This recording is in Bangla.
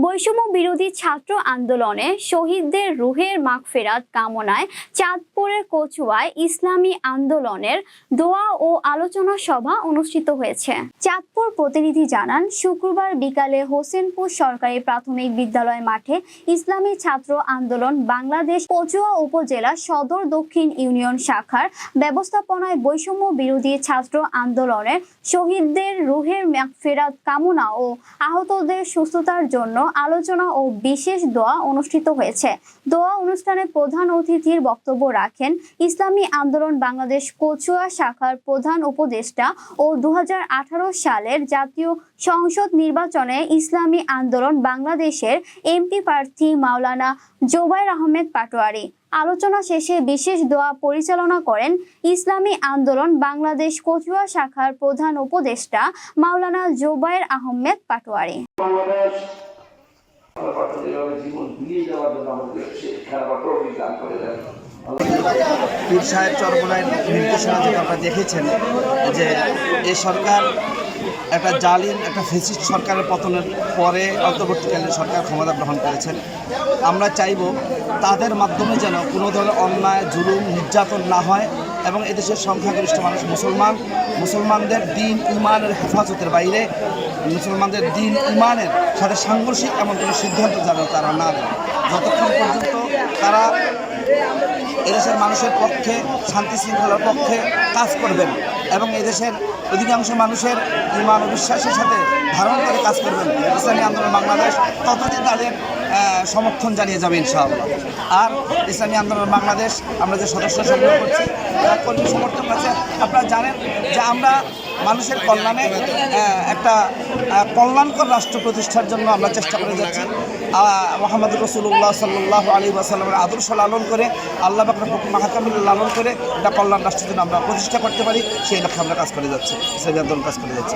বৈষম্য বিরোধী ছাত্র আন্দোলনে শহীদদের রুহের মাগফিরাত কামনায় চাঁদপুরের কচুয়ায় ইসলামী আন্দোলনের দোয়া ও আলোচনা সভা অনুষ্ঠিত হয়েছে। চাঁদপুর প্রতিনিধি জানান, শুক্রবার বিকালে হোসেনপুর সরকারি প্রাথমিক বিদ্যালয় মাঠে ইসলামী ছাত্র আন্দোলন বাংলাদেশ কচুয়া উপজেলা সদর দক্ষিণ ইউনিয়ন শাখার ব্যবস্থাপনায় বৈষম্য বিরোধী ছাত্র আন্দোলনের শহীদদের রুহের মাগফিরাত কামনা ও আহতদের সুস্থতার জন্য আলোচনা ও বিশেষ দোয়া অনুষ্ঠিত হয়েছে। দোয়া অনুষ্ঠানে প্রধান অতিথির বক্তব্য রাখেন ইসলামী আন্দোলন বাংলাদেশ কচুয়া শাখার প্রধান উপদেষ্টা ও 2018 সালের জাতীয় সংসদ নির্বাচনে ইসলামী আন্দোলন বাংলাদেশের এমপি প্রার্থী মাওলানা জোবায়ের আহমেদ পাটোয়ারি। আলোচনা শেষে বিশেষ দোয়া পরিচালনা করেন ইসলামী আন্দোলন বাংলাদেশ কচুয়া শাখার প্রধান উপদেষ্টা মাওলানা জোবায়ের আহমেদ পাটোয়ারি। পীর সাহেব চরমোনাইয়ের নির্দেশনা যেটা আপনারা দেখেছেন যে এই সরকার একটা জালিম একটা ফ্যাসিস্ট সরকারের পতনের পরে অন্তর্বর্তীকালীন সরকার ক্ষমতা গ্রহণ করেছেন। আমরা চাইব তাদের মাধ্যমে যেন কোনো ধরনের অন্যায় জুলুম নির্যাতন না হয় এবং এদেশের সংখ্যাগরিষ্ঠ মানুষ মুসলমানদের দিন ইমানের হেফাজতের বাইরে মুসলমানদের দিন ইমানের সাথে সাংঘর্ষিক এমন কোনো সিদ্ধান্ত যেন তারা না দেয়। যতক্ষণ পর্যন্ত তারা এদেশের মানুষের পক্ষে শান্তি শৃঙ্খলার পক্ষে কাজ করবেন এবং এদেশের অধিকাংশ মানুষের ইমান ও বিশ্বাসের সাথে ধারণ করে কাজ করবেন ইসলামী আন্দোলন বাংলাদেশ, ততদিন তাদের সমর্থন জানিয়ে যাবে ইনশাআল্লাহ। আর ইসলামী আন্দোলন বাংলাদেশ আমরা যে সদস্য সংগ্রহ করছি তার কর্মী সমর্থক আছে। আপনারা জানেন যে আমরা মানুষের কল্যাণে একটা কল্যাণকর রাষ্ট্র প্রতিষ্ঠার জন্য আমরা চেষ্টা করে যাচ্ছি। মুহাম্মদ রাসূলুল্লাহ সাল্লাল্লাহু আলাইহি ওয়াসাল্লামের আদর্শ লালন করে আল্লাহ পাকের হুকুম মাহকামিল লালন করে একটা কল্যাণ রাষ্ট্রের জন্য আমরা প্রতিষ্ঠা করতে পারি, সেই লক্ষ্যে আমরা কাজ করে যাচ্ছি, ইসলামী আন্দোলন কাজ করে যাচ্ছি।